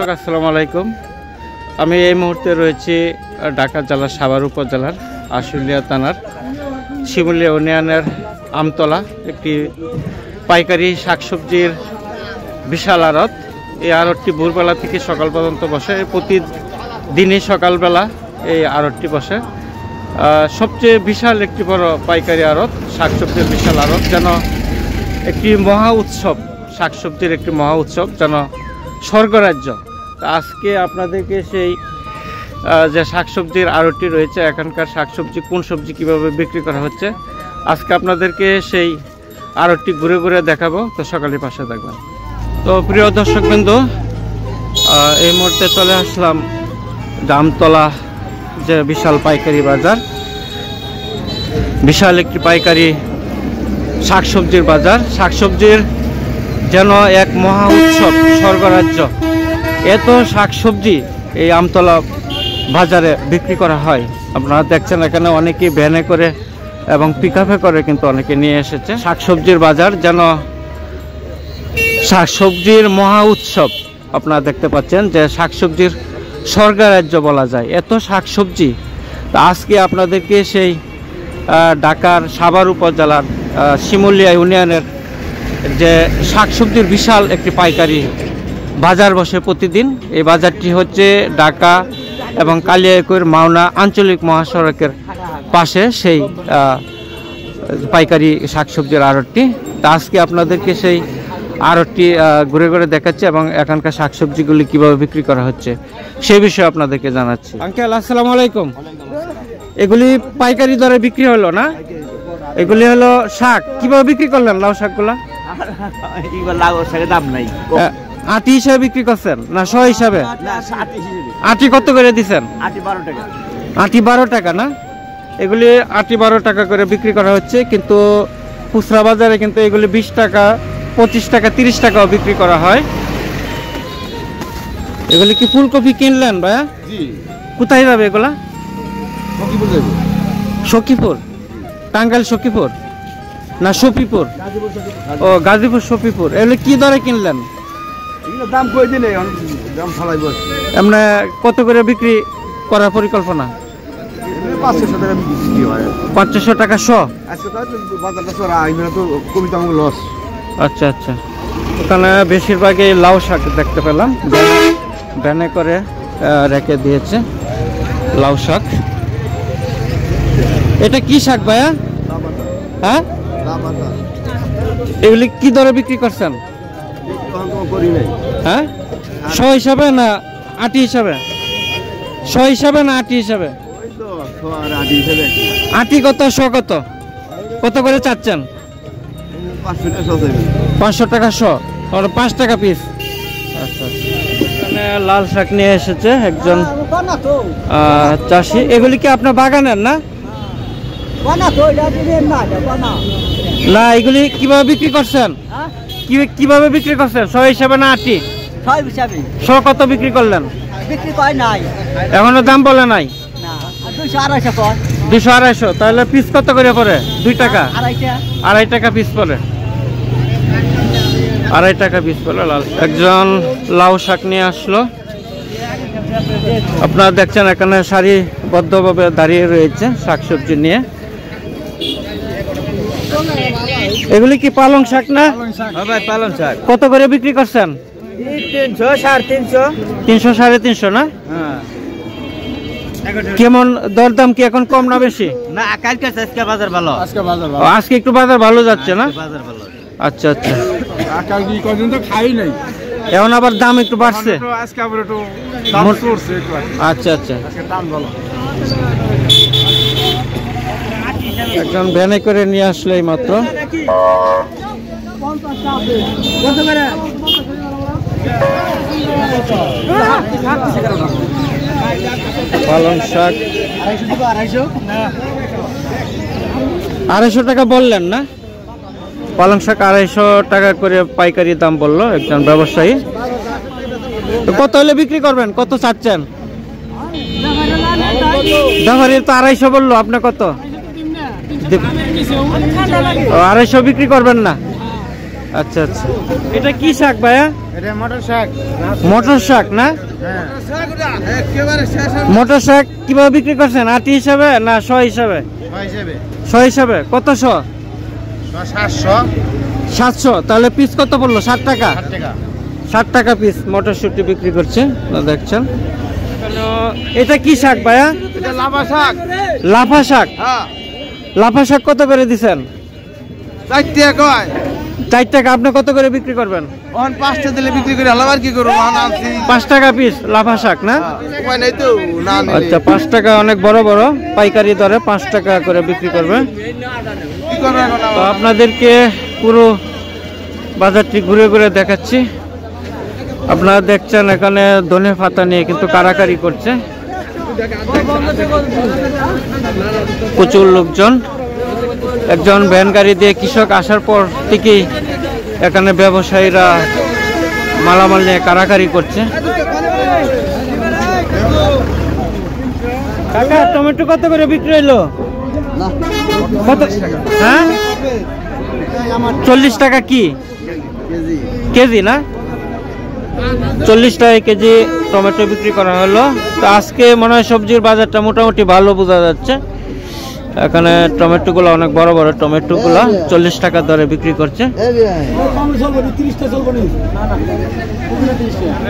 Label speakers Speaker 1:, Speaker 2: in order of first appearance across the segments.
Speaker 1: দর্শক আসসালামু আলাইকুম। আমি এই মুহূর্তে রয়েছি ঢাকা জেলার সাভার উপজেলার আশুলিয়া থানার শিমুলিয়া ইউনিয়নের আমতলা একটি পাইকারি শাকসবজির বিশাল আড়ত। এই আড়তটি ভোরবেলা থেকে সকাল পর্যন্ত বসে, প্রতিদিনই সকালবেলা এই আড়তটি বসে। সবচেয়ে বিশাল একটি বড় পাইকারি আড়ত, শাকসবজির বিশাল আড়ত, যেন একটি মহা উৎসব, শাকসবজির একটি মহা উৎসব, যেন স্বর্গরাজ্য। আজকে আপনাদেরকে সেই যে শাকসবজির আড়তটি রয়েছে, এখানকার শাকসবজি কোন সবজি কিভাবে বিক্রি করা হচ্ছে, আজকে আপনাদেরকে সেই আড়তটি ঘুরে ঘুরে দেখাবো। তো সকালে পাশে থাকবেন। তো প্রিয় দর্শকবৃন্দ, এই মুহূর্তে চলে আসলাম আমতলা যে বিশাল পাইকারি বাজার, বিশাল একটি পাইকারি শাকসবজির বাজার। শাকসবজির যেন এক মহা উৎসব, স্বর্গরাজ্য। এত শাকসবজি এই আমতলা বাজারে বিক্রি করা হয়। আপনারা দেখছেন এখানে অনেকে ভ্যানে করে এবং পিকআপে করে কিন্তু অনেকে নিয়ে এসেছে। শাকসবজির বাজার যেন শাকসবজির মহা উৎসব। আপনারা দেখতে পাচ্ছেন যে শাকসবজির স্বর্গরাজ্য বলা যায়, এত শাকসবজি। আজকে আপনাদেরকে সেই ঢাকার সাভার উপজেলার শিমুলিয়া ইউনিয়নের যে শাকসবজির বিশাল একটি পাইকারি বাজার বসে প্রতিদিন। এই বাজারটি হচ্ছে ঢাকা এবং কালিয়াকৈর মাওনা আঞ্চলিক মহাসড়কের পাশে সেই পাইকারি শাকসবজির আড়তটি। তা আজকে আপনাদেরকে সেই আড়তটি ঘুরে ঘুরে দেখাচ্ছে এবং এখানকার শাকসবজিগুলি কিভাবে বিক্রি করা হচ্ছে সেই বিষয়ে আপনাদেরকে জানাচ্ছি। আঙ্কেল আসসালামু আলাইকুম। এগুলি পাইকারি দরে বিক্রি হলো না? এগুলি হলো শাক, কিভাবে বিক্রি করলেন লাউ শাকগুলা?
Speaker 2: লাউ শাকের দাম নাই,
Speaker 1: আটি হিসাবে বিক্রি করছেন না শ হিসাবে? আটি কত করে দিচ্ছেন? আটি 12 টাকা না? এগুলি আটি 12 টাকা করে বিক্রি করা হচ্ছে, কিন্তু খুচরা বাজারে কিন্তু এগুলি 20 টাকা, 25 টাকা, 30 টাকাও বিক্রি করা হয়। এগুলি কি ফুলকপি কিনলেন ভাইয়া? কোথায় যাবে এগুলা? সখীপুর, টাঙ্গাইল সখীপুর না সফিপুর? ও গাজীপুর সফিপুর। এগুলো কি দরে কিনলেন?
Speaker 2: দাম কই দিলে দাম ফলাইব।
Speaker 1: এমনি কত করে বিক্রি করার পরিকল্পনা?
Speaker 2: 500 টাকা বিক্রি হয়।
Speaker 1: 500 টাকা শ?
Speaker 2: আজকে তো বাজারটা চড়া, এখানে তো কবিতা আমার লস।
Speaker 1: আচ্ছা আচ্ছা। ওখানে বেশিরভাগই লাউ শাক দেখতে পেলাম, ভ্যানে করে রেখে দিয়েছে লাউ শাক। এটা কি শাক ভাইয়া? হ্যাঁ, এগুলি কি দরে বিক্রি করছেন? হ্যাঁ, শ হিসাবে না আটি হিসাবে? শ হিসাবে না আটি হিসাবে? আটি কত, শ কত, কত করে চাচ্ছেন? 500 টাকা শ, 5 টাকা পিস। আচ্ছা, এখানে লাল শাক নিয়ে এসেছে একজন চাষি। এগুলি কি আপনার বাগানের না? না, এগুলি কিভাবে বিক্রি করছেন? কিভাবে বিক্রি করছেন? শ হিসাবে না আটি? শ কত বিক্রি করলেন? এখনো দাম বলে নাই? 200-250। তাহলে পিস কত করে পড়ে? 2 টাকা, 2.5 টাকা পিস পড়ে। 2.5 টাকা পিস পড়ে লাল। একজন লাউ শাক নিয়ে আসলো। আপনারা দেখছেন এখানে সারিবদ্ধভাবে দাঁড়িয়ে রয়েছে শাকসবজি নিয়ে। এগুলি কি পালং শাক না?
Speaker 2: পালং শাক।
Speaker 1: কত করে বিক্রি করছেন?
Speaker 2: 300, 350,
Speaker 1: 300-350 না? কেমন দরদাম কি এখন কম না বেশি?
Speaker 2: না, কালকে আজকে বাজার ভালো।
Speaker 1: আজকে একটু বাজার ভালো যাচ্ছে না? আচ্ছা আচ্ছা। এখন আবার দাম একটু বাড়ছে। আচ্ছা আচ্ছা। একজন ভ্যানে করে নিয়ে আসলো এই মাত্র। পালং শাক 250 টাকা বললেন না? পালং শাক 250 টাকা করে পাইকারি দাম বললো একজন ব্যবসায়ী। কত হলে বিক্রি করবেন? কত চাচ্ছেন? ব্যাপারীর তো 250 বললো, আপনি কত? 250 বিক্রি করবেন না? আচ্ছা আচ্ছা, এটা কি শাক ভাইয়া?
Speaker 2: এটা মটর শাক।
Speaker 1: মটর শাক না? মটর শাক কিভাবে বিক্রি করছেন? আটি হিসাবে না শ হিসাবে? শ হিসাবে। কত শ? 700। তাহলে পিস কত পড়লো? 60 টাকা। 60 টাকা পিস মটরশুটি বিক্রি করছে, দেখছেন। এটা কি শাক ভাইয়া?
Speaker 2: এটা লাফা শাক।
Speaker 1: লাফা শাক?
Speaker 2: হ্যাঁ।
Speaker 1: লাফা শাক কত করে দিচ্ছেন?
Speaker 2: 4 টাকা কয়।
Speaker 1: 4 টাকা। আপনি কত করে বিক্রি করবেন?
Speaker 2: 5 টাকা দিলে বিক্রি করে হলাম, আর কি করবো?
Speaker 1: 5 টাকা পিস লাফা শাক না?
Speaker 2: উপায় নাই তো, না নিলে।
Speaker 1: আচ্ছা, 5 টাকা। অনেক বড় বড় পাইকারি দরে 5 টাকা করে বিক্রি করবে।
Speaker 2: কি করবো এখন?
Speaker 1: তো আপনাদেরকে পুরো বাজারটি ঘুরে ঘুরে দেখাচ্ছি। আপনারা দেখছেন এখানে ধনে পাতা নিয়ে কিন্তু কারাকারি করছে প্রচুর লোকজন। একজন ভ্যান গাড়ি দিয়ে কৃষক আসার পর থেকেই এখানে ব্যবসায়ীরা মালামাল নিয়ে কারাকারি করছে। কাকা, টমেটো কত করে বিক্রি হইলো? কত? হ্যাঁ, 40 টাকা। কি কেজি না? 40 টাকা কেজি টমেটো বিক্রি করা হলো। তো আজকে মনে হয় সবজির বাজারটা মোটামুটি ভালো বোঝা যাচ্ছে। এখানে টমেটো গুলো অনেক বড় বড় টমেটো গুলা 40 টাকা দরে বিক্রি করছে।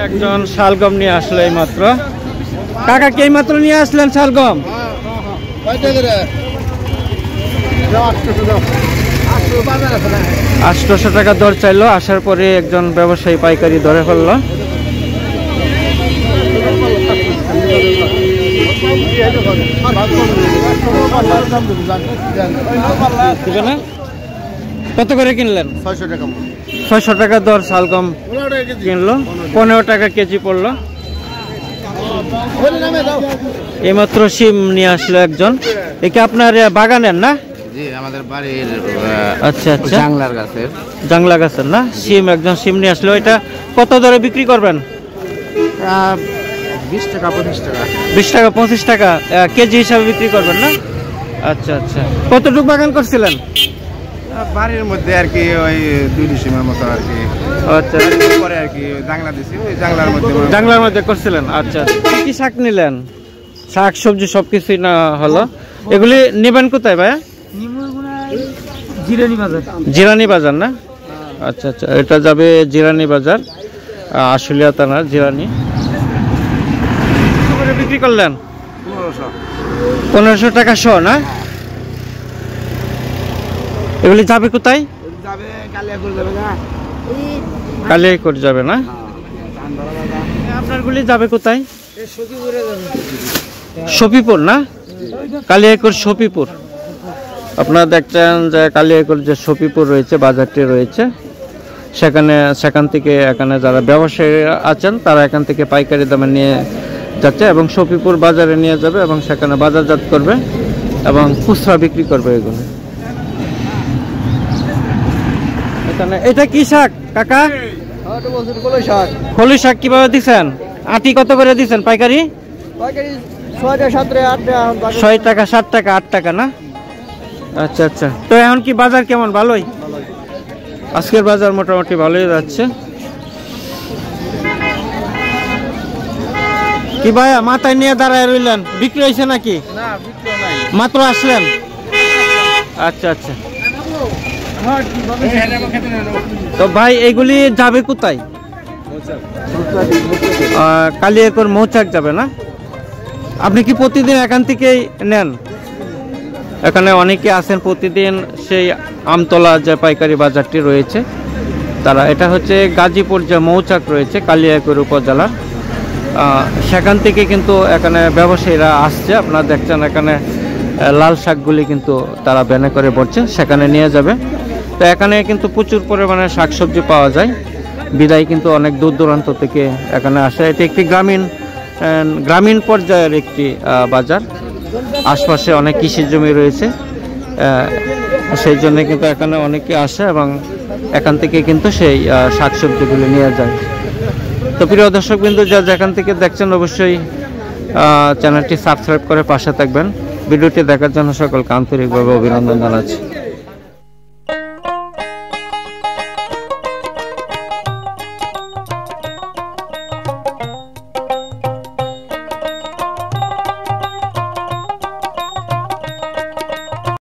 Speaker 1: একজন শালগম নিয়ে আসলো এই মাত্র। কাকা, কে মাত্র নিয়ে আসলেন শালগম? 800 টাকা দর চাইলো। আসার পরে একজন ব্যবসায়ী পাইকারি দরে ফেললো। কত করে কিনলেন?
Speaker 2: 600 টাকা।
Speaker 1: 600 টাকা দর শালগম কিনলো। 15 টাকা কেজি পড়লো। এইমাত্র সিম নিয়ে আসলো একজন। একে আপনার বাগানের না?
Speaker 2: জি, আমাদের বাড়ির।
Speaker 1: আচ্ছা আচ্ছা,
Speaker 2: জাংলার গাছের
Speaker 1: না? সিম, একজন সিম নিয়ে আসলো। এটা কত দরে বিক্রি করবেন?
Speaker 2: 20 টাকা 25 টাকা।
Speaker 1: 20 টাকা 25 টাকা কেজি হিসাবে বিক্রি করবেন না? আচ্ছা আচ্ছা। কতটুকু বাগান করছিলেন?
Speaker 2: বাড়ির মধ্যে আর কি, ওই 2 ডিসিমের মতো আর কি।
Speaker 1: আচ্ছা,
Speaker 2: পরে আর কি জাংলা দিছি, ওই
Speaker 1: জাংলার মধ্যে করছিলেন। আচ্ছা, কি শাক নিলেন? শাক সবজি সবকিছুই না হলো। এগুলি নেবেন কোথায় ভাইয়া? জিরানি বাজার না? আচ্ছা আচ্ছা, এটা যাবে জিরানি বাজার, আশুলিয়া থানার জিরানি। বিক্রি করলেন 1500 টাকা শ না? এগুলি যাবে কোথায়? কালিয়াকৈর যাবে না? আপনারগুলি যাবে কোথায়? সফিপুর না? কালিয়াকৈর সফিপুর। আপনারা দেখছেন যে কালিয়াকৈর যে সফিপুর রয়েছে, বাজারটি রয়েছে, সেখান থেকে এখানে যারা ব্যবসায়ী আছেন তারা এখান থেকে পাইকারি দামে নিয়ে যাচ্ছে এবং সফিপুর বাজারে নিয়ে যাবে এবং সেখানে বাজারজাত করবে এবং খুচরা বিক্রি করবে এগুলো। এখানে এটা কি শাক কাকা? খলি শাক। কিভাবে দিচ্ছেন? আটি কত করে দিচ্ছেন পাইকারি? 6 টাকা 7 টাকা 8 টাকা না? আচ্ছা আচ্ছা। তো এখন কি বাজার কেমন? ভালোই? আজকের বাজার মোটামুটি ভালোই যাচ্ছে। কি ভাইয়া, মাথায় নিয়ে দাঁড়ায় রইলেন? বিক্রি হয়েছে নাকি? মাত্র আসলেন? আচ্ছা আচ্ছা। তো ভাই, এগুলি যাবে কোথায়? কালিয়াকৈর মৌচাক যাবে না? আপনি কি প্রতিদিন এখান থেকেই নেন? এখানে অনেকে আছেন প্রতিদিন সেই আমতলা যে পাইকারি বাজারটি রয়েছে তারা, এটা হচ্ছে গাজীপুর যে মৌচাক রয়েছে কালিয়াকৈর উপজেলার, সেখান থেকে কিন্তু এখানে ব্যবসায়ীরা আসছে। আপনারা দেখছেন এখানে লাল শাকগুলি কিন্তু তারা ভ্যানে করে ভরছে, সেখানে নিয়ে যাবে। তো এখানে কিন্তু প্রচুর পরিমাণে শাকসবজি পাওয়া যায় বিদায় কিন্তু অনেক দূর দূরান্ত থেকে এখানে আসে। এটি একটি গ্রামীণ পর্যায়ের একটি বাজার। আশপাশে অনেক কৃষি জমি রয়েছে, সেই জন্য কিন্তু এখানে অনেকে আসে এবং এখান থেকে কিন্তু সেই শাকসবজিগুলি নিয়ে যায়। তো প্রিয় দর্শকবৃন্দ, যা যেখান থেকে দেখছেন অবশ্যই চ্যানেলটি সাবস্ক্রাইব করে পাশে থাকবেন। ভিডিওটি দেখার জন্য সকলকে আন্তরিকভাবে অভিনন্দন জানাচ্ছি।